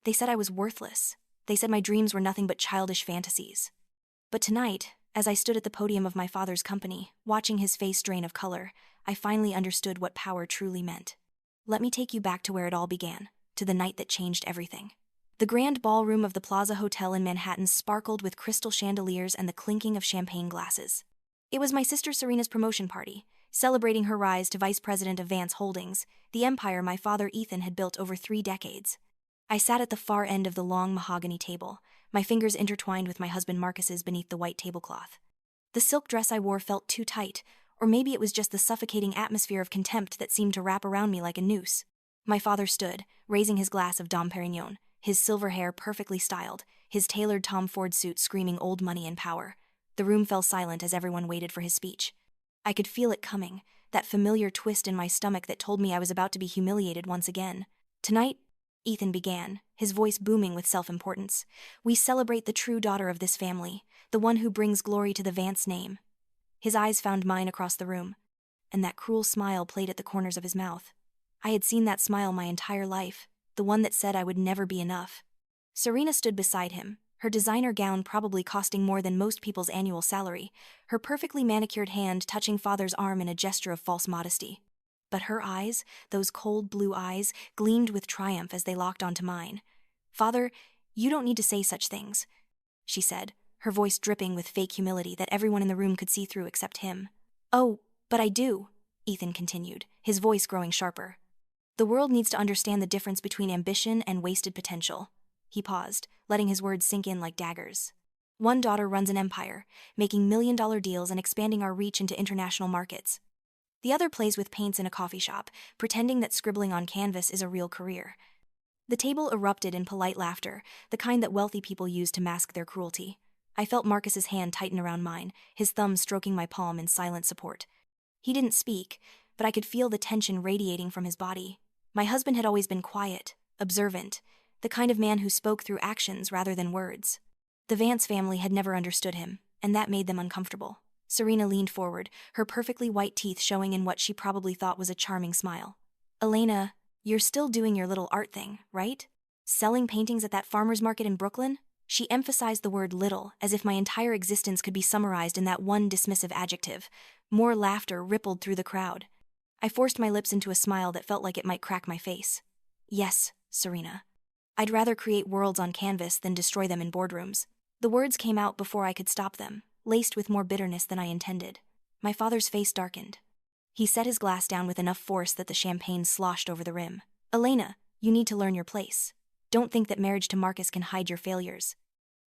They said I was worthless. They said my dreams were nothing but childish fantasies. But tonight, as I stood at the podium of my father's company, watching his face drain of color, I finally understood what power truly meant. Let me take you back to where it all began, to the night that changed everything. The grand ballroom of the Plaza Hotel in Manhattan sparkled with crystal chandeliers and the clinking of champagne glasses. It was my sister Serena's promotion party, celebrating her rise to vice president of Vance Holdings, the empire my father Ethan had built over 3 decades. I sat at the far end of the long mahogany table, my fingers intertwined with my husband Marcus's beneath the white tablecloth. The silk dress I wore felt too tight, or maybe it was just the suffocating atmosphere of contempt that seemed to wrap around me like a noose. My father stood, raising his glass of Dom Perignon, his silver hair perfectly styled, his tailored Tom Ford suit screaming old money and power. The room fell silent as everyone waited for his speech. I could feel it coming, that familiar twist in my stomach that told me I was about to be humiliated once again. Tonight, Ethan began, his voice booming with self-importance, we celebrate the true daughter of this family, the one who brings glory to the Vance name. His eyes found mine across the room, and that cruel smile played at the corners of his mouth. I had seen that smile my entire life, the one that said I would never be enough. Serena stood beside him, her designer gown probably costing more than most people's annual salary, her perfectly manicured hand touching father's arm in a gesture of false modesty. But her eyes, those cold blue eyes, gleamed with triumph as they locked onto mine. "Father, you don't need to say such things," she said, her voice dripping with fake humility that everyone in the room could see through except him. "Oh, but I do," Ethan continued, his voice growing sharper. "The world needs to understand the difference between ambition and wasted potential." He paused, letting his words sink in like daggers. "One daughter runs an empire, making million-dollar deals and expanding our reach into international markets. The other plays with paints in a coffee shop, pretending that scribbling on canvas is a real career." The table erupted in polite laughter, the kind that wealthy people use to mask their cruelty. I felt Marcus's hand tighten around mine, his thumb stroking my palm in silent support. He didn't speak, but I could feel the tension radiating from his body. My husband had always been quiet, observant, the kind of man who spoke through actions rather than words. The Vance family had never understood him, and that made them uncomfortable. Serena leaned forward, her perfectly white teeth showing in what she probably thought was a charming smile. "Elena, you're still doing your little art thing, right? Selling paintings at that farmer's market in Brooklyn?" She emphasized the word little, as if my entire existence could be summarized in that one dismissive adjective. More laughter rippled through the crowd. I forced my lips into a smile that felt like it might crack my face. "Yes, Serena. I'd rather create worlds on canvas than destroy them in boardrooms." The words came out before I could stop them, laced with more bitterness than I intended. My father's face darkened. He set his glass down with enough force that the champagne sloshed over the rim. "Elena, you need to learn your place. Don't think that marriage to Marcus can hide your failures.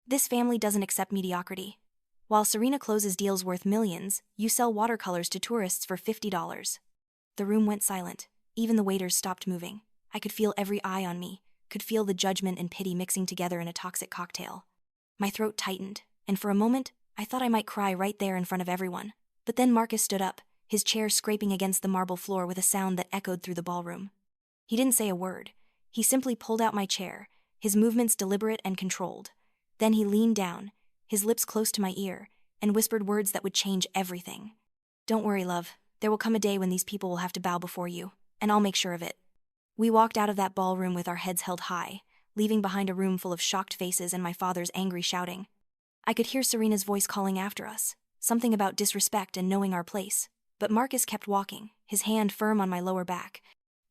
This family doesn't accept mediocrity. While Serena closes deals worth millions, you sell watercolors to tourists for $50. The room went silent. Even the waiters stopped moving. I could feel every eye on me, could feel the judgment and pity mixing together in a toxic cocktail. My throat tightened, and for a moment, I thought I might cry right there in front of everyone. But then Marcus stood up, his chair scraping against the marble floor with a sound that echoed through the ballroom. He didn't say a word. He simply pulled out my chair, his movements deliberate and controlled. Then he leaned down, his lips close to my ear, and whispered words that would change everything. "Don't worry, love. There will come a day when these people will have to bow before you, and I'll make sure of it." We walked out of that ballroom with our heads held high, leaving behind a room full of shocked faces and my father's angry shouting. I could hear Serena's voice calling after us, something about disrespect and knowing our place. But Marcus kept walking, his hand firm on my lower back,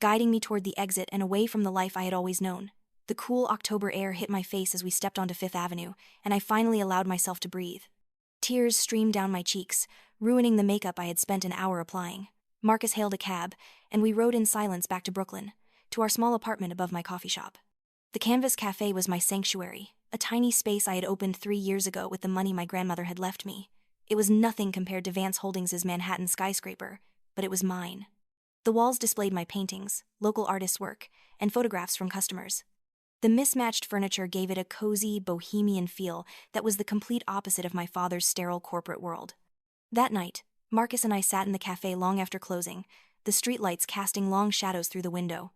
guiding me toward the exit and away from the life I had always known. The cool October air hit my face as we stepped onto Fifth Avenue, and I finally allowed myself to breathe. Tears streamed down my cheeks, ruining the makeup I had spent an hour applying. Marcus hailed a cab, and we rode in silence back to Brooklyn, to our small apartment above my coffee shop. The Canvas Cafe was my sanctuary, a tiny space I had opened 3 years ago with the money my grandmother had left me. It was nothing compared to Vance Holdings' Manhattan skyscraper, but it was mine. The walls displayed my paintings, local artists' work, and photographs from customers. The mismatched furniture gave it a cozy, bohemian feel that was the complete opposite of my father's sterile corporate world. That night, Marcus and I sat in the cafe long after closing, the streetlights casting long shadows through the window.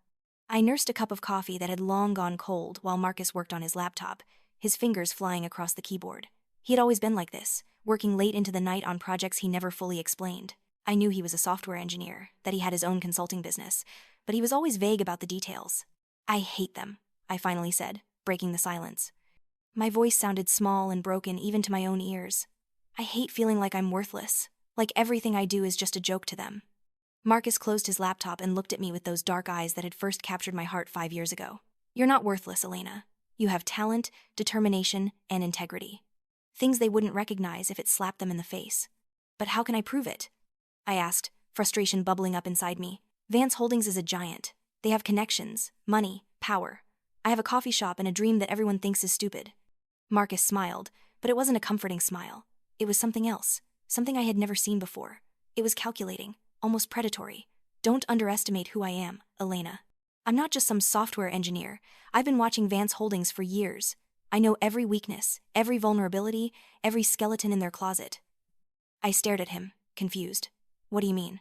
I nursed a cup of coffee that had long gone cold while Marcus worked on his laptop, his fingers flying across the keyboard. He had always been like this, working late into the night on projects he never fully explained. I knew he was a software engineer, that he had his own consulting business, but he was always vague about the details. "I hate them," I finally said, breaking the silence. My voice sounded small and broken even to my own ears. I hate feeling like I'm worthless, like everything I do is just a joke to them. Marcus closed his laptop and looked at me with those dark eyes that had first captured my heart 5 years ago. You're not worthless, Elena. You have talent, determination, and integrity. Things they wouldn't recognize if it slapped them in the face. But how can I prove it? I asked, frustration bubbling up inside me. Vance Holdings is a giant. They have connections, money, power. I have a coffee shop and a dream that everyone thinks is stupid. Marcus smiled, but it wasn't a comforting smile. It was something else, something I had never seen before. It was calculating, almost predatory. Don't underestimate who I am, Elena. I'm not just some software engineer. I've been watching Vance Holdings for years. I know every weakness, every vulnerability, every skeleton in their closet. I stared at him, confused. What do you mean?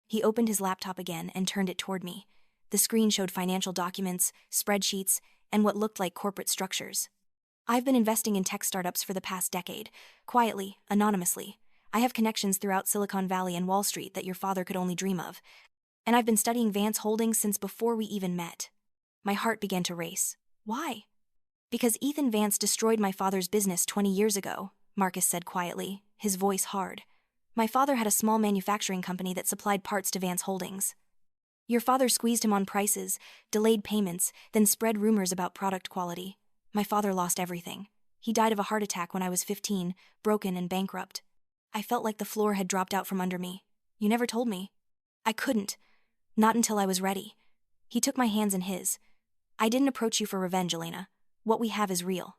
He opened his laptop again and turned it toward me. The screen showed financial documents, spreadsheets, and what looked like corporate structures. I've been investing in tech startups for the past decade, quietly, anonymously. I have connections throughout Silicon Valley and Wall Street that your father could only dream of. And I've been studying Vance Holdings since before we even met. My heart began to race. Why? Because Ethan Vance destroyed my father's business 20 years ago, Marcus said quietly, his voice hard. My father had a small manufacturing company that supplied parts to Vance Holdings. Your father squeezed him on prices, delayed payments, then spread rumors about product quality. My father lost everything. He died of a heart attack when I was 15, broken and bankrupt. I felt like the floor had dropped out from under me. You never told me. I couldn't. Not until I was ready. He took my hands in his. I didn't approach you for revenge, Elena. What we have is real.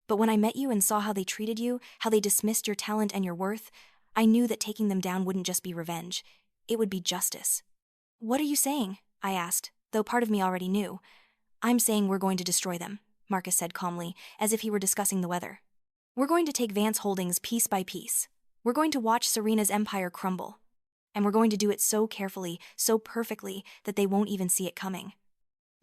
But when I met you and saw how they treated you, how they dismissed your talent and your worth, I knew that taking them down wouldn't just be revenge. It would be justice. What are you saying? I asked, though part of me already knew. I'm saying we're going to destroy them, Marcus said calmly, as if he were discussing the weather. We're going to take Vance Holdings piece by piece. We're going to watch Serena's empire crumble. And we're going to do it so carefully, so perfectly, that they won't even see it coming.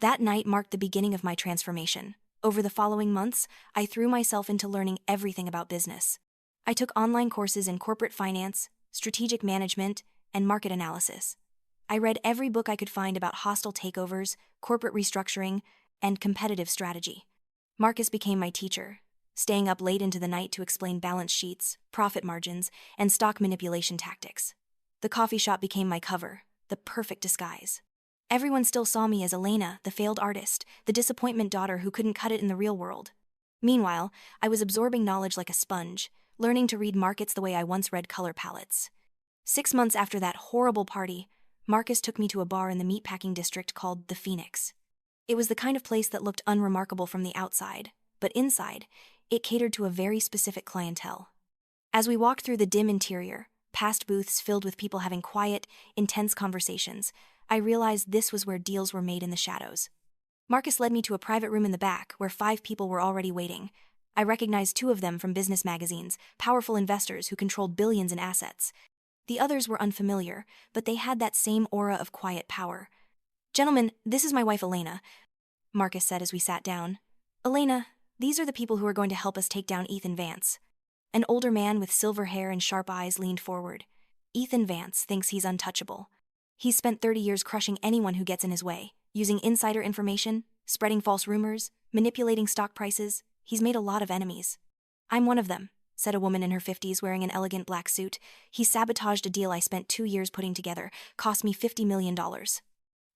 That night marked the beginning of my transformation. Over the following months, I threw myself into learning everything about business. I took online courses in corporate finance, strategic management, and market analysis. I read every book I could find about hostile takeovers, corporate restructuring, and competitive strategy. Marcus became my teacher, staying up late into the night to explain balance sheets, profit margins, and stock manipulation tactics. The coffee shop became my cover, the perfect disguise. Everyone still saw me as Elena, the failed artist, the disappointment daughter who couldn't cut it in the real world. Meanwhile, I was absorbing knowledge like a sponge, learning to read markets the way I once read color palettes. 6 months after that horrible party, Marcus took me to a bar in the meatpacking district called the Phoenix. It was the kind of place that looked unremarkable from the outside, but inside, it catered to a very specific clientele. As we walked through the dim interior, past booths filled with people having quiet, intense conversations, I realized this was where deals were made in the shadows. Marcus led me to a private room in the back where 5 people were already waiting. I recognized 2 of them from business magazines, powerful investors who controlled billions in assets. The others were unfamiliar, but they had that same aura of quiet power. Gentlemen, this is my wife Elena, Marcus said as we sat down. Elena, these are the people who are going to help us take down Ethan Vance. An older man with silver hair and sharp eyes leaned forward. Ethan Vance thinks he's untouchable. He's spent 30 years crushing anyone who gets in his way, using insider information, spreading false rumors, manipulating stock prices. He's made a lot of enemies. I'm one of them, said a woman in her 50s wearing an elegant black suit. He sabotaged a deal I spent 2 years putting together, cost me $50 million.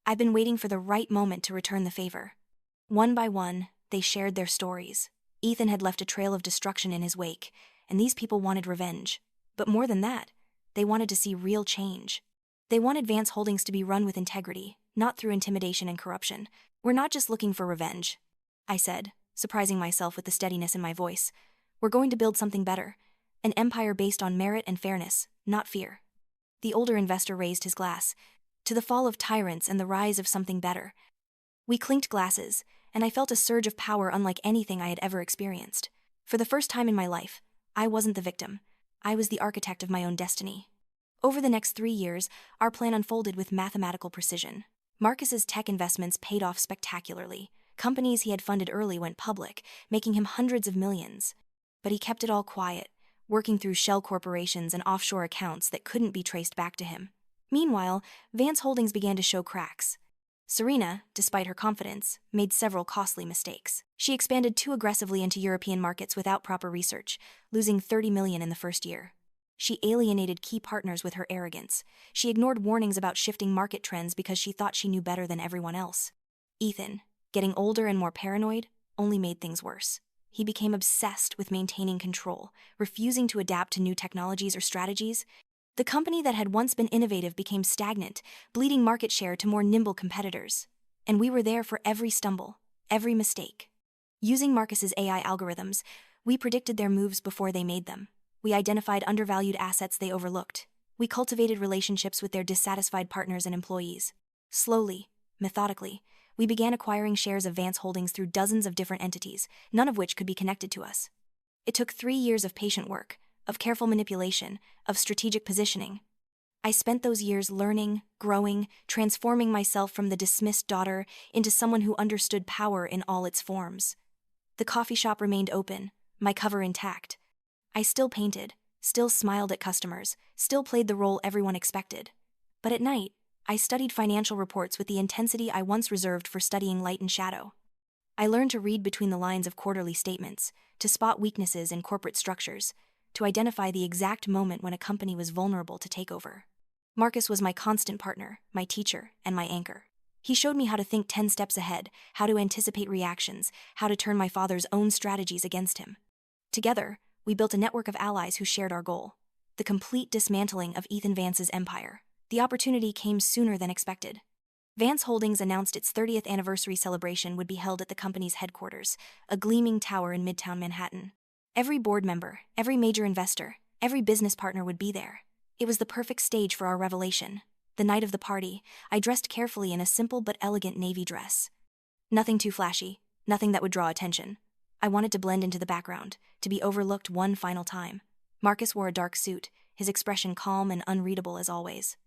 I've been waiting for the right moment to return the favor. One by one, they shared their stories. Ethan had left a trail of destruction in his wake, and these people wanted revenge. But more than that, they wanted to see real change. They wanted Vance Holdings to be run with integrity, not through intimidation and corruption. We're not just looking for revenge, I said, surprising myself with the steadiness in my voice. We're going to build something better, an empire based on merit and fairness, not fear. The older investor raised his glass. To the fall of tyrants and the rise of something better. We clinked glasses, and I felt a surge of power unlike anything I had ever experienced. For the first time in my life, I wasn't the victim. I was the architect of my own destiny. Over the next 3 years, our plan unfolded with mathematical precision. Marcus's tech investments paid off spectacularly. Companies he had funded early went public, making him hundreds of millions. But he kept it all quiet, working through shell corporations and offshore accounts that couldn't be traced back to him. Meanwhile, Vance Holdings began to show cracks. Serena, despite her confidence, made several costly mistakes. She expanded too aggressively into European markets without proper research, losing 30 million in the first year. She alienated key partners with her arrogance. She ignored warnings about shifting market trends because she thought she knew better than everyone else. Ethan, getting older and more paranoid, only made things worse. He became obsessed with maintaining control, refusing to adapt to new technologies or strategies. The company that had once been innovative became stagnant, bleeding market share to more nimble competitors. And we were there for every stumble, every mistake. Using Marcus's AI algorithms, we predicted their moves before they made them. We identified undervalued assets they overlooked. We cultivated relationships with their dissatisfied partners and employees. Slowly, methodically, we began acquiring shares of Vance Holdings through dozens of different entities, none of which could be connected to us. It took 3 years of patient work, of careful manipulation, of strategic positioning. I spent those years learning, growing, transforming myself from the dismissed daughter into someone who understood power in all its forms. The coffee shop remained open, my cover intact. I still painted, still smiled at customers, still played the role everyone expected. But at night, I studied financial reports with the intensity I once reserved for studying light and shadow. I learned to read between the lines of quarterly statements, to spot weaknesses in corporate structures, to identify the exact moment when a company was vulnerable to takeover. Marcus was my constant partner, my teacher, and my anchor. He showed me how to think 10 steps ahead, how to anticipate reactions, how to turn my father's own strategies against him. Together, we built a network of allies who shared our goal: the complete dismantling of Ethan Vance's empire. The opportunity came sooner than expected. Vance Holdings announced its 30th anniversary celebration would be held at the company's headquarters, a gleaming tower in Midtown Manhattan. Every board member, every major investor, every business partner would be there. It was the perfect stage for our revelation. The night of the party, I dressed carefully in a simple but elegant navy dress. Nothing too flashy, nothing that would draw attention. I wanted to blend into the background, to be overlooked one final time. Marcus wore a dark suit, his expression calm and unreadable as always.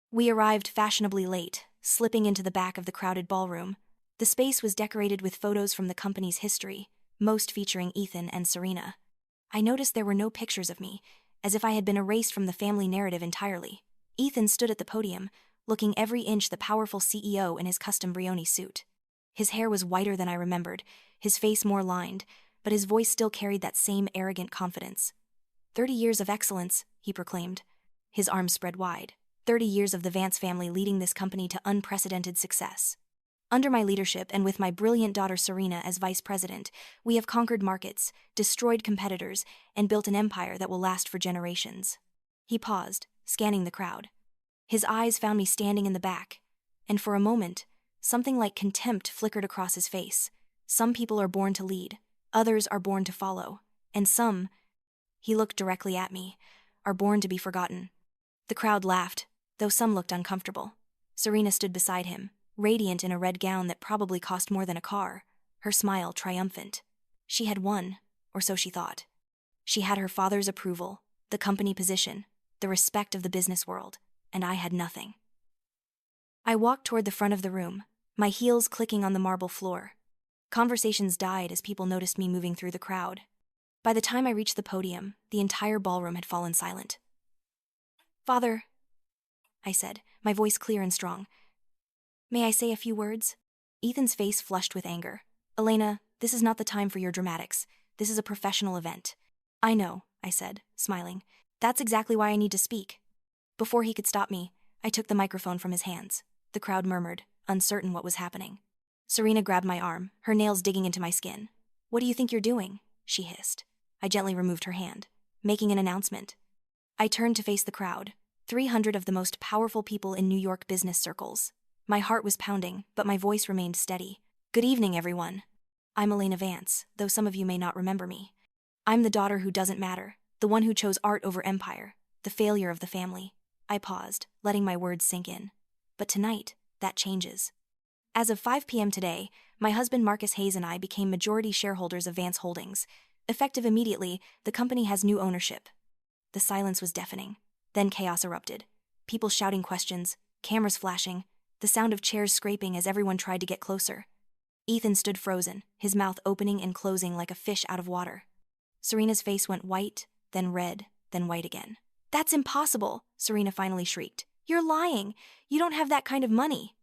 We arrived fashionably late, slipping into the back of the crowded ballroom. The space was decorated with photos from the company's history, most featuring Ethan and Serena. I noticed there were no pictures of me, as if I had been erased from the family narrative entirely. Ethan stood at the podium, looking every inch the powerful CEO in his custom Brioni suit. His hair was whiter than I remembered, his face more lined, but his voice still carried that same arrogant confidence. 30 years of excellence, he proclaimed. His arms spread wide. 30 years of the Vance family leading this company to unprecedented success. Under my leadership and with my brilliant daughter Serena as vice president, we have conquered markets, destroyed competitors, and built an empire that will last for generations. He paused, scanning the crowd. His eyes found me standing in the back, and for a moment, something like contempt flickered across his face. Some people are born to lead, others are born to follow, and some, he looked directly at me, are born to be forgotten. The crowd laughed, though some looked uncomfortable. Serena stood beside him, radiant in a red gown that probably cost more than a car, her smile triumphant. She had won, or so she thought. She had her father's approval, the company position, the respect of the business world, and I had nothing. I walked toward the front of the room, my heels clicking on the marble floor. Conversations died as people noticed me moving through the crowd. By the time I reached the podium, the entire ballroom had fallen silent. "Father," I said, my voice clear and strong. "May I say a few words?" Ethan's face flushed with anger. "Elena, this is not the time for your dramatics. This is a professional event." "I know," I said, smiling. "That's exactly why I need to speak." Before he could stop me, I took the microphone from his hands. The crowd murmured, uncertain what was happening. Serena grabbed my arm, her nails digging into my skin. "What do you think you're doing?" she hissed. I gently removed her hand, making an announcement. I turned to face the crowd, 300 of the most powerful people in New York business circles. My heart was pounding, but my voice remained steady. "Good evening, everyone. I'm Elena Vance, though some of you may not remember me. I'm the daughter who doesn't matter, the one who chose art over empire, the failure of the family." I paused, letting my words sink in. But tonight, that changes. As of 5 p.m. today, my husband Marcus Hayes and I became majority shareholders of Vance Holdings. Effective immediately, the company has new ownership. The silence was deafening. Then chaos erupted. People shouting questions, cameras flashing, the sound of chairs scraping as everyone tried to get closer. Ethan stood frozen, his mouth opening and closing like a fish out of water. Serena's face went white, then red, then white again. "That's impossible," Serena finally shrieked. "You're lying. You don't have that kind of money."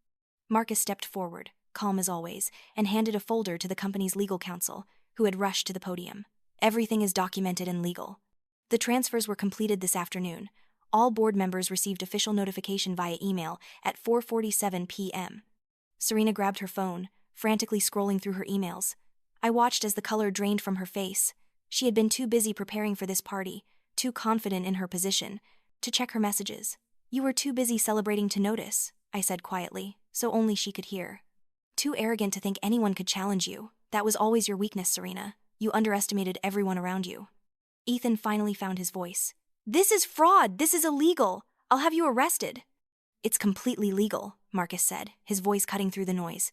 Marcus stepped forward, calm as always, and handed a folder to the company's legal counsel, who had rushed to the podium. Everything is documented and legal. The transfers were completed this afternoon. All board members received official notification via email at 4:47 p.m. Serena grabbed her phone, frantically scrolling through her emails. I watched as the color drained from her face. She had been too busy preparing for this party, too confident in her position, to check her messages. "You were too busy celebrating to notice," I said quietly, so only she could hear. "Too arrogant to think anyone could challenge you. That was always your weakness, Serena. You underestimated everyone around you." Ethan finally found his voice. "This is fraud! This is illegal! I'll have you arrested!" "It's completely legal," Marcus said, his voice cutting through the noise.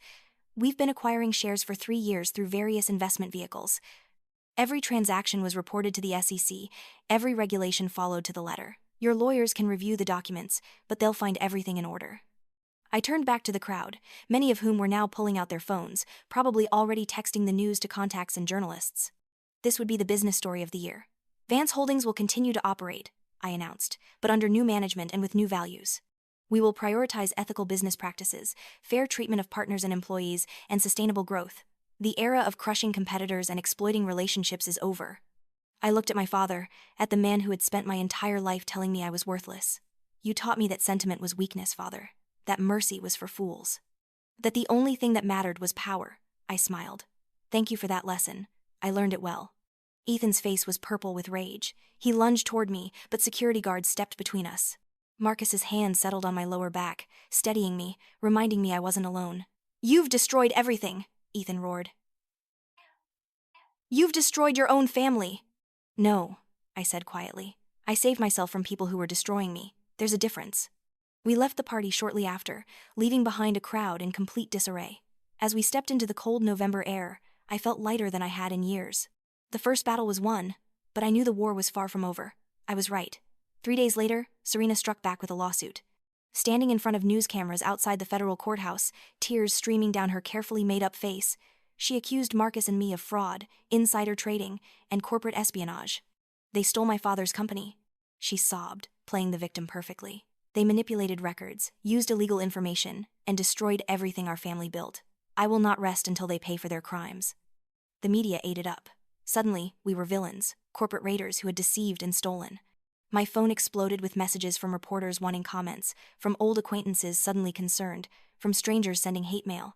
"We've been acquiring shares for 3 years through various investment vehicles. Every transaction was reported to the SEC, every regulation followed to the letter. Your lawyers can review the documents, but they'll find everything in order." I turned back to the crowd, many of whom were now pulling out their phones, probably already texting the news to contacts and journalists. This would be the business story of the year. "Vance Holdings will continue to operate," I announced, "but under new management and with new values. We will prioritize ethical business practices, fair treatment of partners and employees, and sustainable growth. The era of crushing competitors and exploiting relationships is over." I looked at my father, at the man who had spent my entire life telling me I was worthless. "You taught me that sentiment was weakness, Father. That mercy was for fools. That the only thing that mattered was power," I smiled. "Thank you for that lesson. I learned it well." Ethan's face was purple with rage. He lunged toward me, but security guards stepped between us. Marcus's hand settled on my lower back, steadying me, reminding me I wasn't alone. "You've destroyed everything," Ethan roared. "You've destroyed your own family." "No," I said quietly. "I saved myself from people who were destroying me. There's a difference." We left the party shortly after, leaving behind a crowd in complete disarray. As we stepped into the cold November air, I felt lighter than I had in years. The first battle was won, but I knew the war was far from over. I was right. 3 days later, Serena struck back with a lawsuit. Standing in front of news cameras outside the federal courthouse, tears streaming down her carefully made-up face, she accused Marcus and me of fraud, insider trading, and corporate espionage. "They stole my father's company," she sobbed, playing the victim perfectly. "They manipulated records, used illegal information, and destroyed everything our family built. I will not rest until they pay for their crimes." The media ate it up. Suddenly, we were villains, corporate raiders who had deceived and stolen. My phone exploded with messages from reporters wanting comments, from old acquaintances suddenly concerned, from strangers sending hate mail.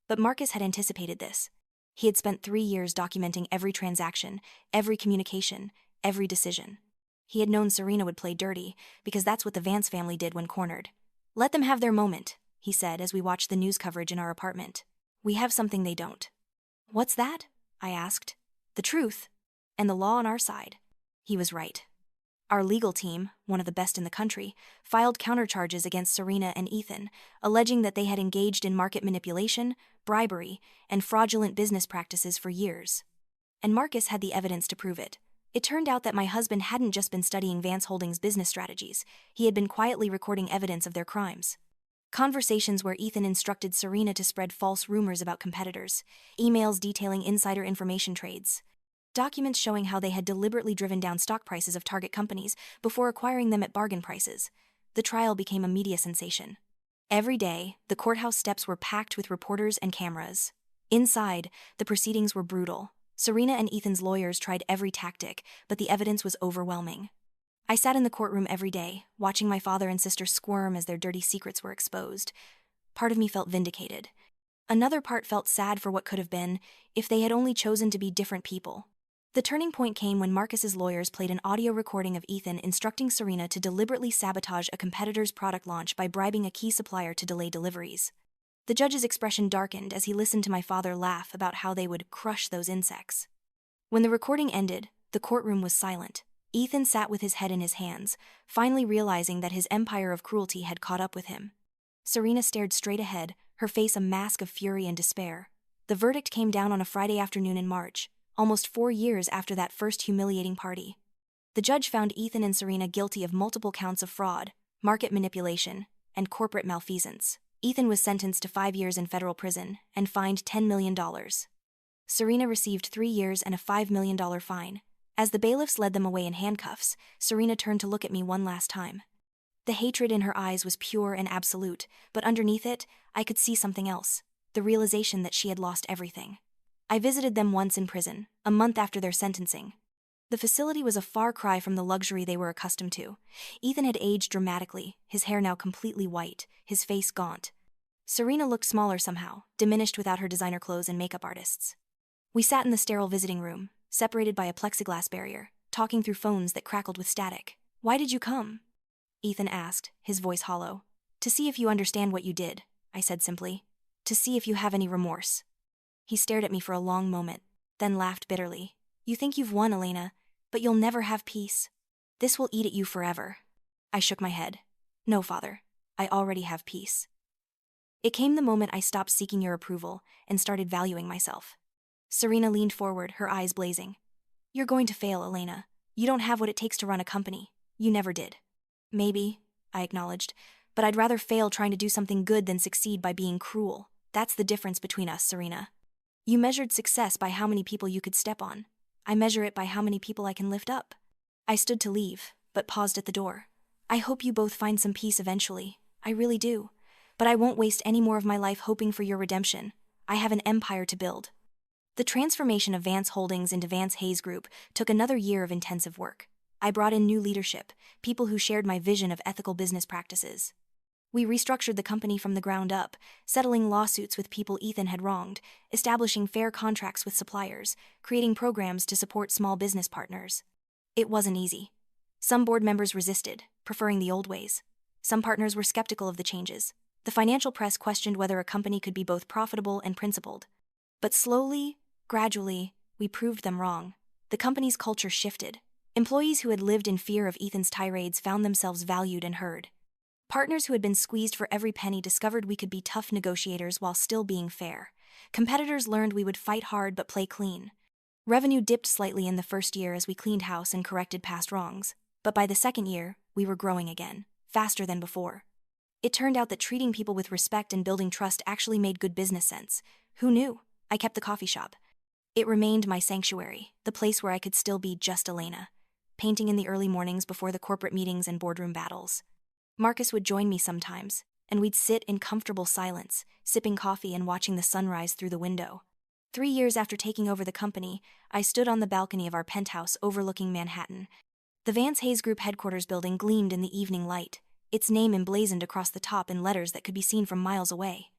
But Marcus had anticipated this. He had spent 3 years documenting every transaction, every communication, every decision. He had known Serena would play dirty, because that's what the Vance family did when cornered. "Let them have their moment," he said as we watched the news coverage in our apartment. "We have something they don't." "What's that?" I asked. "The truth, and the law on our side." He was right. Our legal team, one of the best in the country, filed countercharges against Serena and Ethan, alleging that they had engaged in market manipulation, bribery, and fraudulent business practices for years. And Marcus had the evidence to prove it. It turned out that my husband hadn't just been studying Vance Holdings' business strategies, he had been quietly recording evidence of their crimes. Conversations where Ethan instructed Serena to spread false rumors about competitors, emails detailing insider information trades, documents showing how they had deliberately driven down stock prices of target companies before acquiring them at bargain prices. The trial became a media sensation. Every day, the courthouse steps were packed with reporters and cameras. Inside, the proceedings were brutal. Serena and Ethan's lawyers tried every tactic, but the evidence was overwhelming. I sat in the courtroom every day, watching my father and sister squirm as their dirty secrets were exposed. Part of me felt vindicated. Another part felt sad for what could have been, if they had only chosen to be different people. The turning point came when Marcus's lawyers played an audio recording of Ethan instructing Serena to deliberately sabotage a competitor's product launch by bribing a key supplier to delay deliveries. The judge's expression darkened as he listened to my father laugh about how they would crush those insects. When the recording ended, the courtroom was silent. Ethan sat with his head in his hands, finally realizing that his empire of cruelty had caught up with him. Serena stared straight ahead, her face a mask of fury and despair. The verdict came down on a Friday afternoon in March, almost 4 years after that first humiliating party. The judge found Ethan and Serena guilty of multiple counts of fraud, market manipulation, and corporate malfeasance. Ethan was sentenced to 5 years in federal prison and fined $10 million. Serena received 3 years and a $5 million fine. As the bailiffs led them away in handcuffs, Serena turned to look at me one last time. The hatred in her eyes was pure and absolute, but underneath it, I could see something else, the realization that she had lost everything. I visited them once in prison, a month after their sentencing. The facility was a far cry from the luxury they were accustomed to. Ethan had aged dramatically, his hair now completely white, his face gaunt. Serena looked smaller somehow, diminished without her designer clothes and makeup artists. We sat in the sterile visiting room, separated by a plexiglass barrier, talking through phones that crackled with static. "Why did you come?" Ethan asked, his voice hollow. "To see if you understand what you did," I said simply. "To see if you have any remorse." He stared at me for a long moment, then laughed bitterly. "You think you've won, Elena, but you'll never have peace. This will eat at you forever." I shook my head. "No, Father. I already have peace." It came the moment I stopped seeking your approval and started valuing myself. Serena leaned forward, her eyes blazing. "You're going to fail, Elena. You don't have what it takes to run a company. You never did." "Maybe," I acknowledged, "but I'd rather fail trying to do something good than succeed by being cruel. That's the difference between us, Serena. You measured success by how many people you could step on. I measure it by how many people I can lift up." I stood to leave, but paused at the door. "I hope you both find some peace eventually. I really do. But I won't waste any more of my life hoping for your redemption. I have an empire to build." The transformation of Vance Holdings into Vance Hayes Group took another year of intensive work. I brought in new leadership, people who shared my vision of ethical business practices. We restructured the company from the ground up, settling lawsuits with people Ethan had wronged, establishing fair contracts with suppliers, creating programs to support small business partners. It wasn't easy. Some board members resisted, preferring the old ways. Some partners were skeptical of the changes. The financial press questioned whether a company could be both profitable and principled. But slowly, gradually, we proved them wrong. The company's culture shifted. Employees who had lived in fear of Ethan's tirades found themselves valued and heard. Partners who had been squeezed for every penny discovered we could be tough negotiators while still being fair. Competitors learned we would fight hard but play clean. Revenue dipped slightly in the first year as we cleaned house and corrected past wrongs. But by the second year, we were growing again, faster than before. It turned out that treating people with respect and building trust actually made good business sense. Who knew? I kept the coffee shop. It remained my sanctuary, the place where I could still be just Elena, painting in the early mornings before the corporate meetings and boardroom battles. Marcus would join me sometimes, and we'd sit in comfortable silence, sipping coffee and watching the sunrise through the window. 3 years after taking over the company, I stood on the balcony of our penthouse overlooking Manhattan. The Vance Hayes Group headquarters building gleamed in the evening light, its name emblazoned across the top in letters that could be seen from miles away.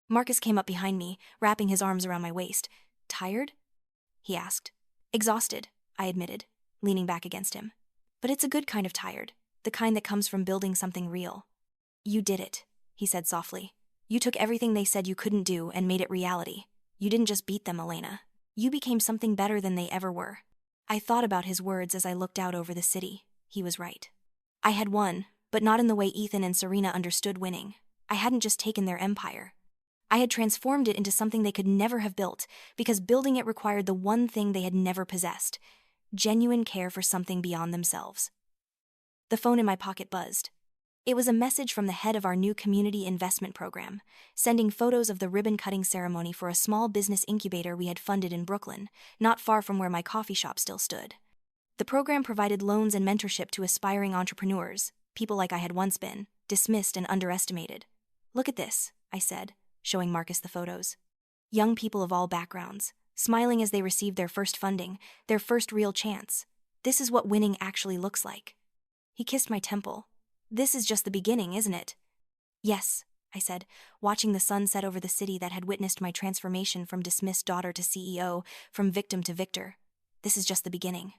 Marcus came up behind me, wrapping his arms around my waist. "Tired?" he asked. "Exhausted," I admitted, leaning back against him. "But it's a good kind of tired, the kind that comes from building something real." "You did it," he said softly. "You took everything they said you couldn't do and made it reality. You didn't just beat them, Elena. You became something better than they ever were." I thought about his words as I looked out over the city. He was right. I had won, but not in the way Ethan and Serena understood winning. I hadn't just taken their empire. I had transformed it into something they could never have built, because building it required the one thing they had never possessed: genuine care for something beyond themselves. The phone in my pocket buzzed. It was a message from the head of our new community investment program, sending photos of the ribbon-cutting ceremony for a small business incubator we had funded in Brooklyn, not far from where my coffee shop still stood. The program provided loans and mentorship to aspiring entrepreneurs, people like I had once been, dismissed and underestimated. "Look at this," I said, showing Marcus the photos. Young people of all backgrounds, smiling as they received their first funding, their first real chance. This is what winning actually looks like. He kissed my temple. "This is just the beginning, isn't it?" "Yes," I said, watching the sun set over the city that had witnessed my transformation from dismissed daughter to CEO, from victim to victor. "This is just the beginning."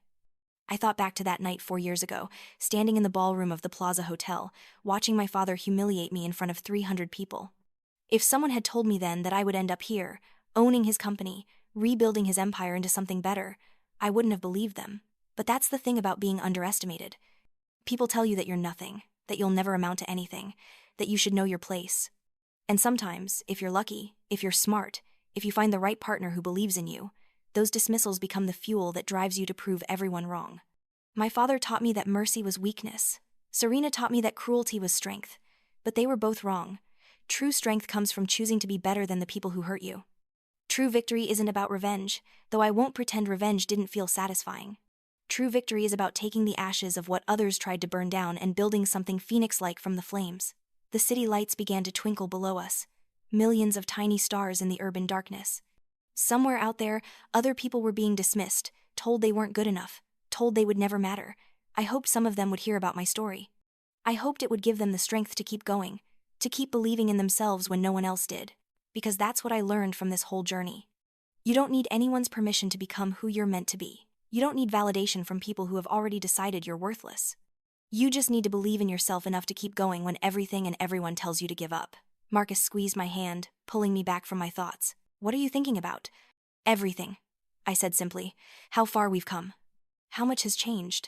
I thought back to that night 4 years ago, standing in the ballroom of the Plaza Hotel, watching my father humiliate me in front of 300 people. If someone had told me then that I would end up here, owning his company, rebuilding his empire into something better, I wouldn't have believed them. But that's the thing about being underestimated. People tell you that you're nothing, that you'll never amount to anything, that you should know your place. And sometimes, if you're lucky, if you're smart, if you find the right partner who believes in you, those dismissals become the fuel that drives you to prove everyone wrong. My father taught me that mercy was weakness. Serena taught me that cruelty was strength. But they were both wrong. True strength comes from choosing to be better than the people who hurt you. True victory isn't about revenge, though I won't pretend revenge didn't feel satisfying. True victory is about taking the ashes of what others tried to burn down and building something phoenix-like from the flames. The city lights began to twinkle below us, millions of tiny stars in the urban darkness. Somewhere out there, other people were being dismissed, told they weren't good enough, told they would never matter. I hoped some of them would hear about my story. I hoped it would give them the strength to keep going, to keep believing in themselves when no one else did. Because that's what I learned from this whole journey. You don't need anyone's permission to become who you're meant to be. You don't need validation from people who have already decided you're worthless. You just need to believe in yourself enough to keep going when everything and everyone tells you to give up. Marcus squeezed my hand, pulling me back from my thoughts. What are you thinking about? Everything, I said simply. How far we've come. How much has changed?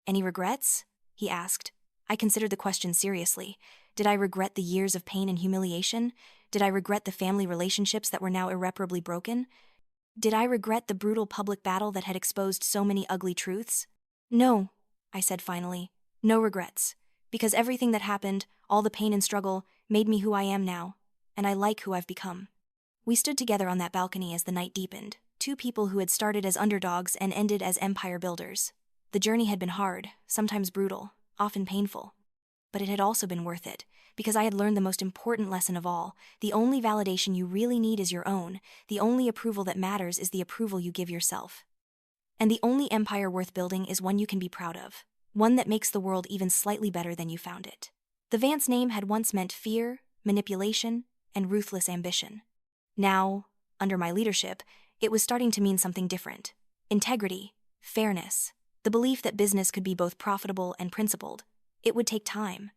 Any regrets? He asked. I considered the question seriously. Did I regret the years of pain and humiliation? Did I regret the family relationships that were now irreparably broken? Did I regret the brutal public battle that had exposed so many ugly truths? No, I said finally. No regrets. Because everything that happened, all the pain and struggle, made me who I am now. And I like who I've become. We stood together on that balcony as the night deepened, two people who had started as underdogs and ended as empire builders. The journey had been hard, sometimes brutal, often painful. But it had also been worth it, because I had learned the most important lesson of all. The only validation you really need is your own. The only approval that matters is the approval you give yourself. And the only empire worth building is one you can be proud of, one that makes the world even slightly better than you found it. The Vance name had once meant fear, manipulation, and ruthless ambition. Now, under my leadership, it was starting to mean something different. Integrity, fairness, the belief that business could be both profitable and principled. It would take time.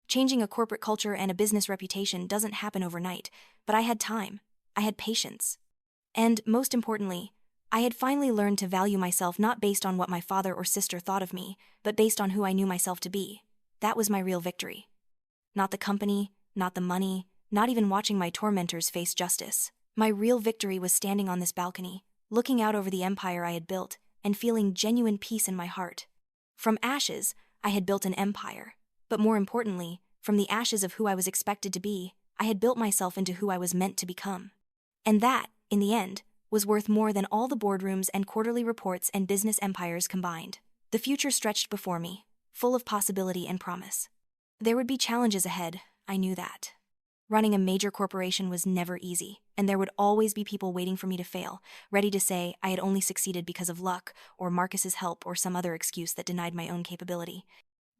Changing a corporate culture and a business reputation doesn't happen overnight, but I had time. I had patience. And, most importantly, I had finally learned to value myself not based on what my father or sister thought of me, but based on who I knew myself to be. That was my real victory. Not the company, not the money, not even watching my tormentors face justice. My real victory was standing on this balcony, looking out over the empire I had built, and feeling genuine peace in my heart. From ashes, I had built an empire. But more importantly, from the ashes of who I was expected to be, I had built myself into who I was meant to become. And that, in the end, was worth more than all the boardrooms and quarterly reports and business empires combined. The future stretched before me, full of possibility and promise. There would be challenges ahead, I knew that. Running a major corporation was never easy, and there would always be people waiting for me to fail, ready to say I had only succeeded because of luck, or Marcus's help, or some other excuse that denied my own capability.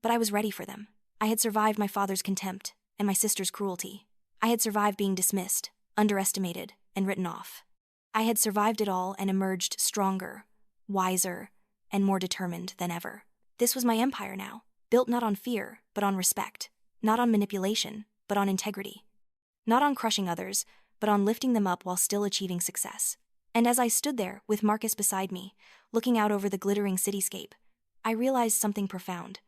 But I was ready for them. I had survived my father's contempt and my sister's cruelty. I had survived being dismissed, underestimated, and written off. I had survived it all and emerged stronger, wiser, and more determined than ever. This was my empire now, built not on fear, but on respect, not on manipulation, but on integrity, not on crushing others, but on lifting them up while still achieving success. And as I stood there, with Marcus beside me, looking out over the glittering cityscape, I realized something profound.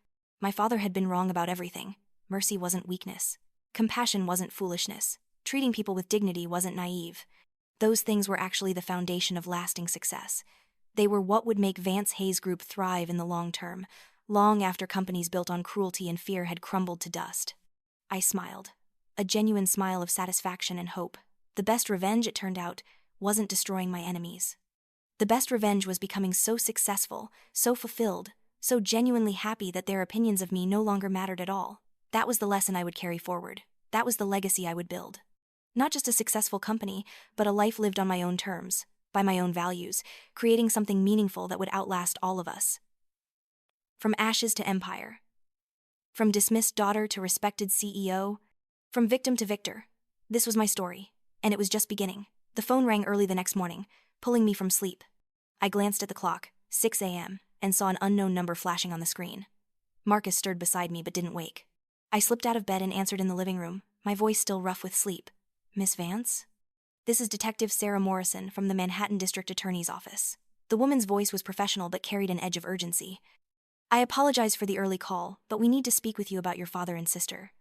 My father had been wrong about everything. Mercy wasn't weakness. Compassion wasn't foolishness. Treating people with dignity wasn't naive. Those things were actually the foundation of lasting success. They were what would make Vance Hayes Group thrive in the long term, long after companies built on cruelty and fear had crumbled to dust. I smiled. A genuine smile of satisfaction and hope. The best revenge, it turned out, wasn't destroying my enemies. The best revenge was becoming so successful, so fulfilled, so genuinely happy that their opinions of me no longer mattered at all. That was the lesson I would carry forward. That was the legacy I would build. Not just a successful company, but a life lived on my own terms, by my own values, creating something meaningful that would outlast all of us. From ashes to empire. From dismissed daughter to respected CEO. From victim to victor. This was my story, and it was just beginning. The phone rang early the next morning, pulling me from sleep. I glanced at the clock, 6 a.m., and saw an unknown number flashing on the screen. Marcus stirred beside me but didn't wake. I slipped out of bed and answered in the living room, my voice still rough with sleep. Miss Vance? This is Detective Sarah Morrison from the Manhattan District Attorney's Office. The woman's voice was professional but carried an edge of urgency. I apologize for the early call, but we need to speak with you about your father and sister.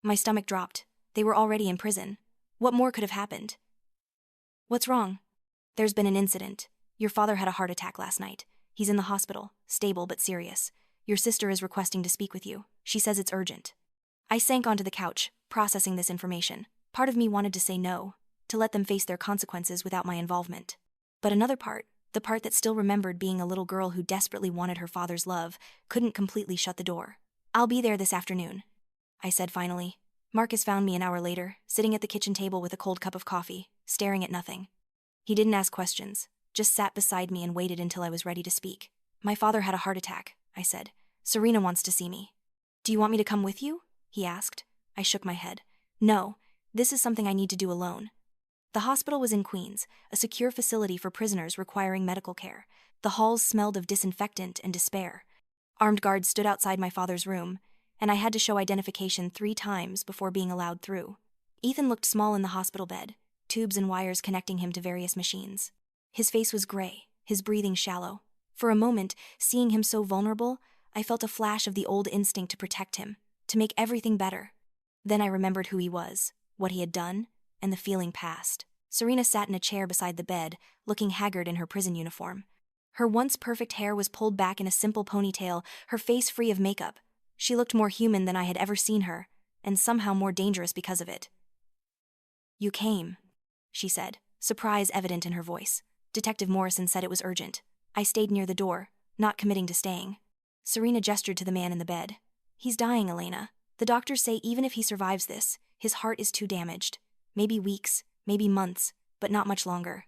My stomach dropped. They were already in prison. What more could have happened? What's wrong? There's been an incident. Your father had a heart attack last night. He's in the hospital, stable but serious. Your sister is requesting to speak with you. She says it's urgent. I sank onto the couch, processing this information. Part of me wanted to say no, to let them face their consequences without my involvement. But another part, The part that still remembered being a little girl who desperately wanted her father's love, couldn't completely shut the door. "I'll be there this afternoon," I said finally. Marcus found me an hour later, sitting at the kitchen table with a cold cup of coffee, staring at nothing. He didn't ask questions, just sat beside me and waited until I was ready to speak. "My father had a heart attack," I said. "Serena wants to see me." "Do you want me to come with you?" he asked. I shook my head. "No, this is something I need to do alone." The hospital was in Queens, a secure facility for prisoners requiring medical care. The halls smelled of disinfectant and despair. Armed guards stood outside my father's room, and I had to show identification 3 times before being allowed through. Ethan looked small in the hospital bed, tubes and wires connecting him to various machines. His face was gray, his breathing shallow. For a moment, seeing him so vulnerable, I felt a flash of the old instinct to protect him, to make everything better. Then I remembered who he was, what he had done, and the feeling passed. Serena sat in a chair beside the bed, looking haggard in her prison uniform. Her once perfect hair was pulled back in a simple ponytail, her face free of makeup. She looked more human than I had ever seen her, and somehow more dangerous because of it. "You came," she said, surprise evident in her voice. Detective Morrison said it was urgent. I stayed near the door, not committing to staying. Serena gestured to the man in the bed. "He's dying, Elena. The doctors say even if he survives this, his heart is too damaged. Maybe weeks, maybe months, but not much longer."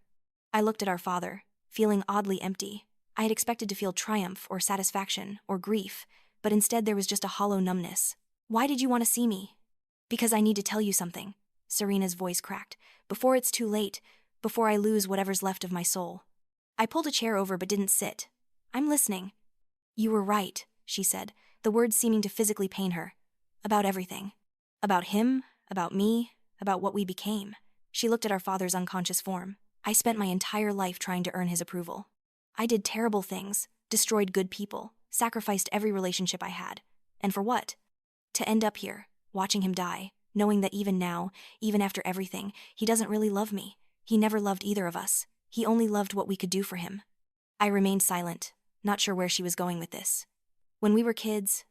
I looked at our father, feeling oddly empty. I had expected to feel triumph or satisfaction or grief, but instead there was just a hollow numbness. "Why did you want to see me?" "Because I need to tell you something," Serena's voice cracked, "before it's too late, before I lose whatever's left of my soul." I pulled a chair over but didn't sit. "I'm listening." "You were right," she said, the words seeming to physically pain her. "About everything. About him, about me, about what we became." She looked at our father's unconscious form. "I spent my entire life trying to earn his approval. I did terrible things, destroyed good people, sacrificed every relationship I had. And for what? To end up here, watching him die, knowing that even now, even after everything, he doesn't really love me. He never loved either of us. He only loved what we could do for him." I remained silent, not sure where she was going with this. "When we were kids,"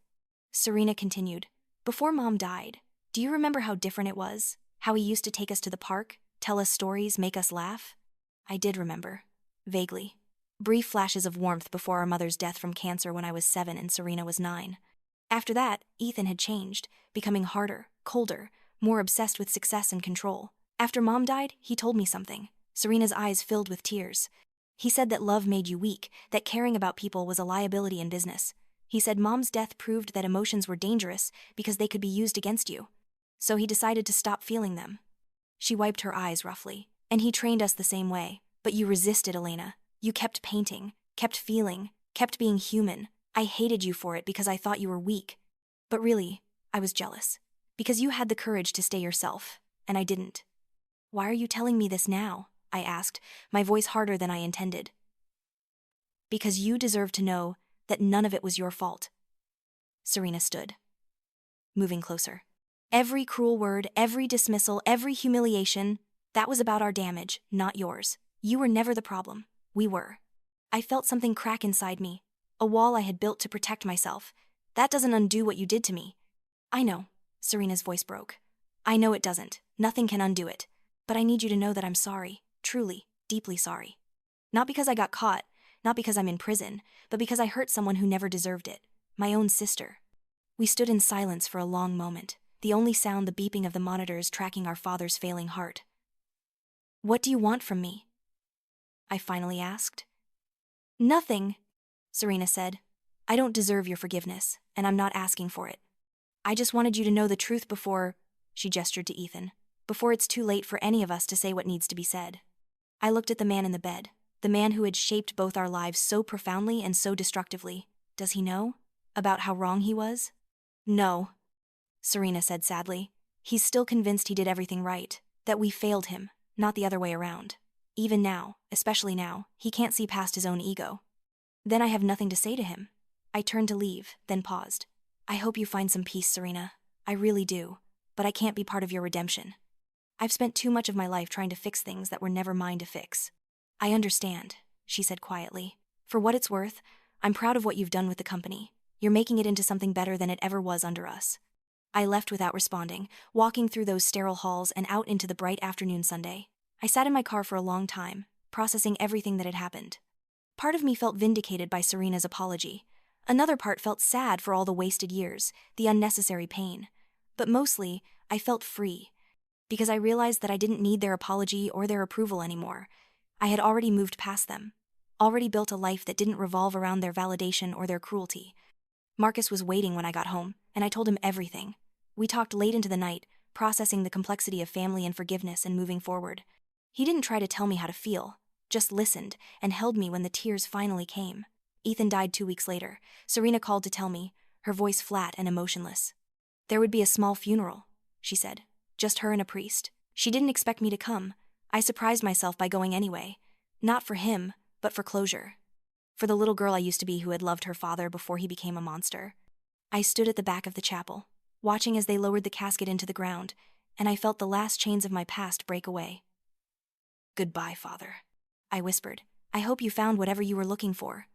Serena continued, "before Mom died, do you remember how different it was? How he used to take us to the park, tell us stories, make us laugh?" I did remember. Vaguely. Brief flashes of warmth before our mother's death from cancer when I was 7 and Serena was 9. After that, Ethan had changed, becoming harder, colder, more obsessed with success and control. After Mom died, he told me something. Serena's eyes filled with tears. He said that love made you weak, that caring about people was a liability in business. He said Mom's death proved that emotions were dangerous because they could be used against you. So he decided to stop feeling them. She wiped her eyes roughly. "And he trained us the same way. But you resisted, Elena. You kept painting, kept feeling, kept being human. I hated you for it because I thought you were weak. But really, I was jealous. Because you had the courage to stay yourself, and I didn't." "Why are you telling me this now?" I asked, my voice harder than I intended. "Because you deserve to know that none of it was your fault." Serena stood, moving closer. "Every cruel word, every dismissal, every humiliation, that was about our damage, not yours. You were never the problem. We were." I felt something crack inside me, a wall I had built to protect myself. "That doesn't undo what you did to me." "I know," Serena's voice broke. "I know it doesn't. Nothing can undo it. But I need you to know that I'm sorry, truly, deeply sorry. Not because I got caught, not because I'm in prison, but because I hurt someone who never deserved it, my own sister." We stood in silence for a long moment, the only sound the beeping of the monitors tracking our father's failing heart. "What do you want from me?" I finally asked. "Nothing," Serena said. "I don't deserve your forgiveness, and I'm not asking for it. I just wanted you to know the truth before," she gestured to Ethan, "before it's too late for any of us to say what needs to be said." I looked at the man in the bed, the man who had shaped both our lives so profoundly and so destructively. Does he know? About how wrong he was? "No," Serena said sadly. "He's still convinced he did everything right, that we failed him, not the other way around. Even now, especially now, he can't see past his own ego." Then I have nothing to say to him. I turned to leave, then paused. "I hope you find some peace, Serena. I really do. But I can't be part of your redemption. I've spent too much of my life trying to fix things that were never mine to fix." "I understand," she said quietly. "For what it's worth, I'm proud of what you've done with the company. You're making it into something better than it ever was under us." I left without responding, walking through those sterile halls and out into the bright afternoon Sunday. I sat in my car for a long time, processing everything that had happened. Part of me felt vindicated by Serena's apology. Another part felt sad for all the wasted years, the unnecessary pain. But mostly, I felt free. Because I realized that I didn't need their apology or their approval anymore. I had already moved past them. Already built a life that didn't revolve around their validation or their cruelty. Marcus was waiting when I got home, and I told him everything. We talked late into the night, processing the complexity of family and forgiveness and moving forward. He didn't try to tell me how to feel, just listened and held me when the tears finally came. Ethan died 2 weeks later. Serena called to tell me, her voice flat and emotionless. There would be a small funeral, she said. Just her and a priest. She didn't expect me to come. I surprised myself by going anyway. Not for him, but for closure. For the little girl I used to be who had loved her father before he became a monster. I stood at the back of the chapel, watching as they lowered the casket into the ground, and I felt the last chains of my past break away. "Goodbye, Father," I whispered. "I hope you found whatever you were looking for."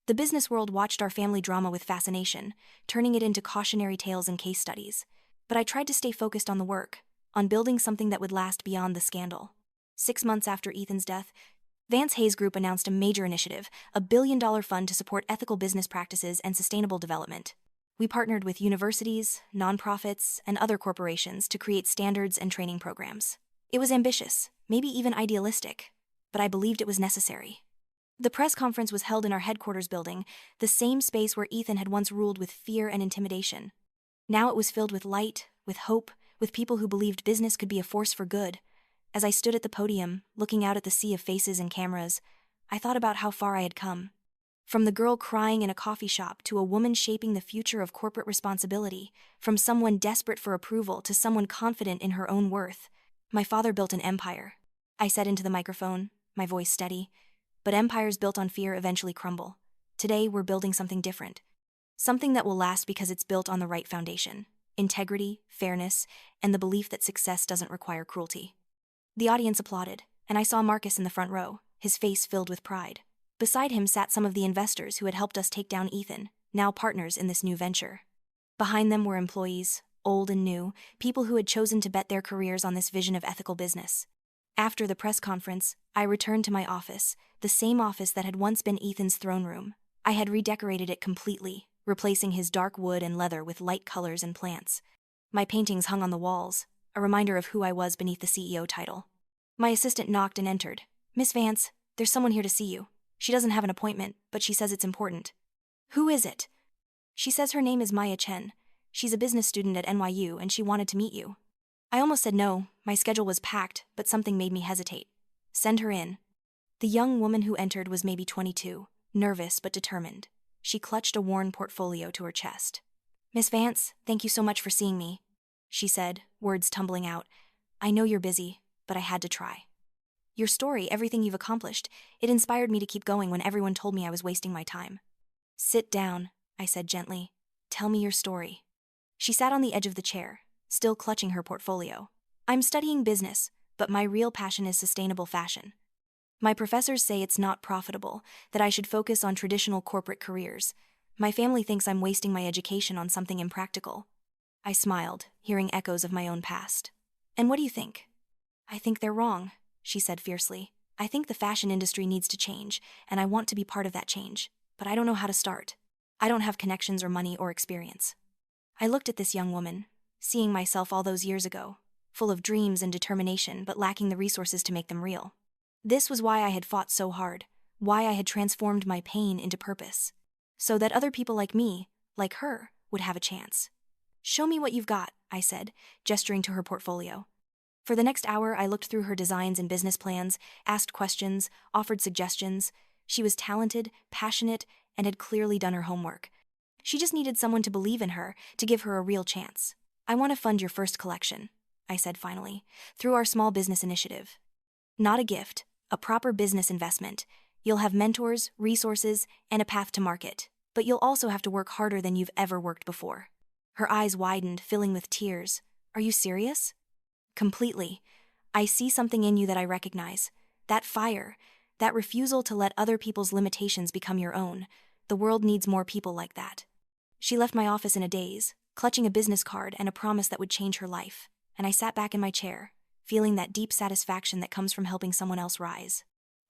The business world watched our family drama with fascination, turning it into cautionary tales and case studies. But I tried to stay focused on the work, on building something that would last beyond the scandal. 6 months after Ethan's death, Vance Hayes Group announced a major initiative, a billion-dollar fund to support ethical business practices and sustainable development. We partnered with universities, nonprofits, and other corporations to create standards and training programs. It was ambitious, maybe even idealistic, but I believed it was necessary. The press conference was held in our headquarters building, the same space where Ethan had once ruled with fear and intimidation. Now it was filled with light, with hope, with people who believed business could be a force for good. As I stood at the podium, looking out at the sea of faces and cameras, I thought about how far I had come. From the girl crying in a coffee shop to a woman shaping the future of corporate responsibility, from someone desperate for approval to someone confident in her own worth. My father built an empire. I said into the microphone, my voice steady. But empires built on fear eventually crumble. Today, we're building something different. Something that will last because it's built on the right foundation. Integrity, fairness, and the belief that success doesn't require cruelty. The audience applauded, and I saw Marcus in the front row, his face filled with pride. Beside him sat some of the investors who had helped us take down Ethan, now partners in this new venture. Behind them were employees, old and new, people who had chosen to bet their careers on this vision of ethical business. After the press conference, I returned to my office, the same office that had once been Ethan's throne room. I had redecorated it completely, replacing his dark wood and leather with light colors and plants. My paintings hung on the walls, a reminder of who I was beneath the CEO title. My assistant knocked and entered. "Miss Vance, there's someone here to see you. She doesn't have an appointment, but she says it's important." "Who is it?" "She says her name is Maya Chen. She's a business student at NYU and she wanted to meet you." I almost said no, my schedule was packed, but something made me hesitate. "Send her in." The young woman who entered was maybe 22, nervous but determined. She clutched a worn portfolio to her chest. "Miss Vance, thank you so much for seeing me," she said, words tumbling out. "I know you're busy, but I had to try. Your story, everything you've accomplished, it inspired me to keep going when everyone told me I was wasting my time." "Sit down," I said gently. "Tell me your story." She sat on the edge of the chair, still clutching her portfolio. "I'm studying business, but my real passion is sustainable fashion. My professors say it's not profitable, that I should focus on traditional corporate careers. My family thinks I'm wasting my education on something impractical." I smiled, hearing echoes of my own past. "And what do you think?" "I think they're wrong," she said fiercely. "I think the fashion industry needs to change, and I want to be part of that change, but I don't know how to start. I don't have connections or money or experience." I looked at this young woman, seeing myself all those years ago, full of dreams and determination but lacking the resources to make them real. This was why I had fought so hard, why I had transformed my pain into purpose. So that other people like me, like her, would have a chance. "Show me what you've got," I said, gesturing to her portfolio. For the next hour, I looked through her designs and business plans, asked questions, offered suggestions. She was talented, passionate, and had clearly done her homework. She just needed someone to believe in her, to give her a real chance. "I want to fund your first collection," I said finally, "through our small business initiative. Not a gift, a proper business investment. You'll have mentors, resources, and a path to market, but you'll also have to work harder than you've ever worked before." Her eyes widened, filling with tears. "Are you serious?" "Completely. I see something in you that I recognize. That fire, that refusal to let other people's limitations become your own. The world needs more people like that." She left my office in a daze, clutching a business card and a promise that would change her life, and I sat back in my chair, feeling that deep satisfaction that comes from helping someone else rise.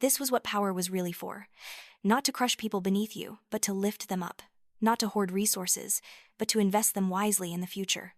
This was what power was really for. Not to crush people beneath you, but to lift them up. Not to hoard resources, but to invest them wisely in the future.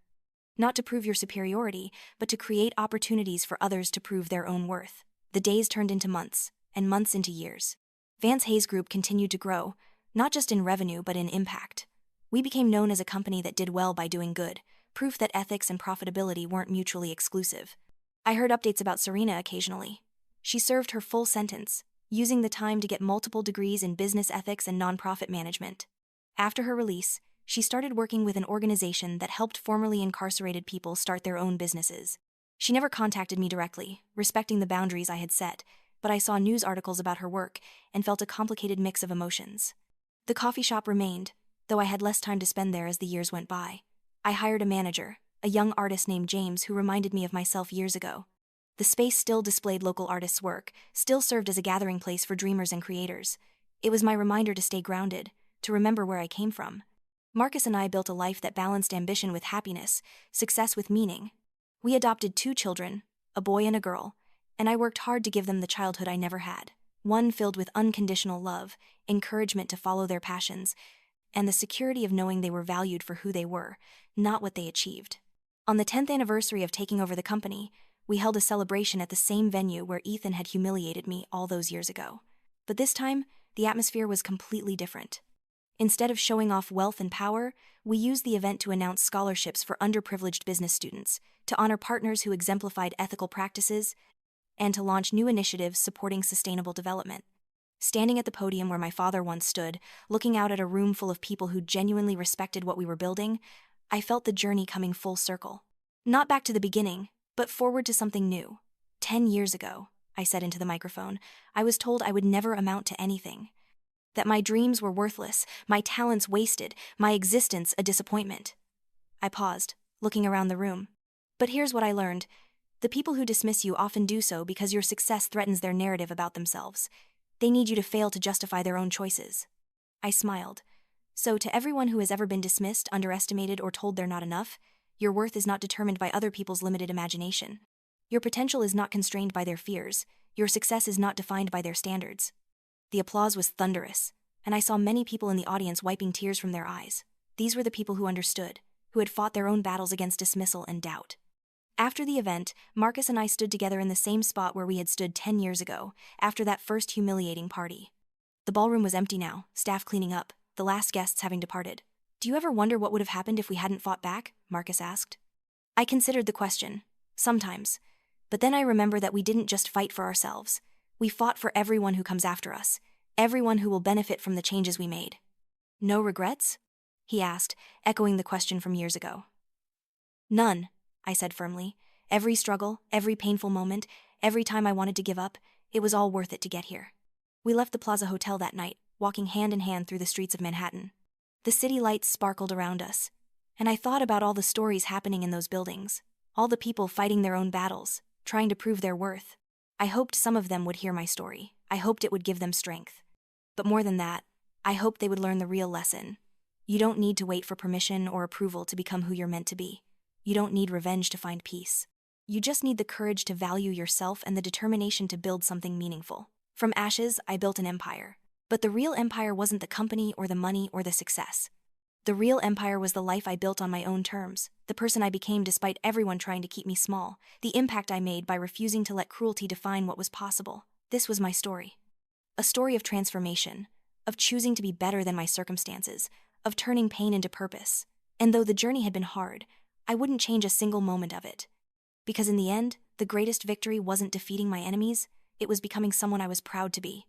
Not to prove your superiority, but to create opportunities for others to prove their own worth. The days turned into months, and months into years. Vance Hayes Group continued to grow, not just in revenue but in impact. We became known as a company that did well by doing good, proof that ethics and profitability weren't mutually exclusive. I heard updates about Serena occasionally. She served her full sentence, using the time to get multiple degrees in business ethics and nonprofit management. After her release, she started working with an organization that helped formerly incarcerated people start their own businesses. She never contacted me directly, respecting the boundaries I had set, but I saw news articles about her work and felt a complicated mix of emotions. The coffee shop remained, though I had less time to spend there as the years went by. I hired a manager, a young artist named James who reminded me of myself years ago. The space still displayed local artists' work, still served as a gathering place for dreamers and creators. It was my reminder to stay grounded, to remember where I came from. Marcus and I built a life that balanced ambition with happiness, success with meaning. We adopted 2 children, a boy and a girl, and I worked hard to give them the childhood I never had. One filled with unconditional love, encouragement to follow their passions, and the security of knowing they were valued for who they were, not what they achieved. On the 10th anniversary of taking over the company, we held a celebration at the same venue where Ethan had humiliated me all those years ago. But this time, the atmosphere was completely different. Instead of showing off wealth and power, we used the event to announce scholarships for underprivileged business students, to honor partners who exemplified ethical practices, and to launch new initiatives supporting sustainable development. Standing at the podium where my father once stood, looking out at a room full of people who genuinely respected what we were building, I felt the journey coming full circle. Not back to the beginning, but forward to something new. 10 years ago, I said into the microphone, I was told I would never amount to anything. That my dreams were worthless, my talents wasted, my existence a disappointment. I paused, looking around the room. But here's what I learned. The people who dismiss you often do so because your success threatens their narrative about themselves. They need you to fail to justify their own choices. I smiled. So to everyone who has ever been dismissed, underestimated, or told they're not enough, your worth is not determined by other people's limited imagination. Your potential is not constrained by their fears. Your success is not defined by their standards. The applause was thunderous, and I saw many people in the audience wiping tears from their eyes. These were the people who understood, who had fought their own battles against dismissal and doubt. After the event, Marcus and I stood together in the same spot where we had stood 10 years ago, after that first humiliating party. The ballroom was empty now, staff cleaning up, the last guests having departed. Do you ever wonder what would have happened if we hadn't fought back? Marcus asked. I considered the question. Sometimes. But then I remember that we didn't just fight for ourselves. We fought for everyone who comes after us, everyone who will benefit from the changes we made. No regrets? He asked, echoing the question from years ago. None, I said firmly. Every struggle, every painful moment, every time I wanted to give up, it was all worth it to get here. We left the Plaza Hotel that night, walking hand in hand through the streets of Manhattan. The city lights sparkled around us, and I thought about all the stories happening in those buildings, all the people fighting their own battles, trying to prove their worth. I hoped some of them would hear my story. I hoped it would give them strength. But more than that, I hoped they would learn the real lesson. You don't need to wait for permission or approval to become who you're meant to be. You don't need revenge to find peace. You just need the courage to value yourself and the determination to build something meaningful. From ashes, I built an empire. But the real empire wasn't the company or the money or the success. The real empire was the life I built on my own terms, the person I became despite everyone trying to keep me small, the impact I made by refusing to let cruelty define what was possible. This was my story. A story of transformation, of choosing to be better than my circumstances, of turning pain into purpose. And though the journey had been hard, I wouldn't change a single moment of it. Because in the end, the greatest victory wasn't defeating my enemies, it was becoming someone I was proud to be.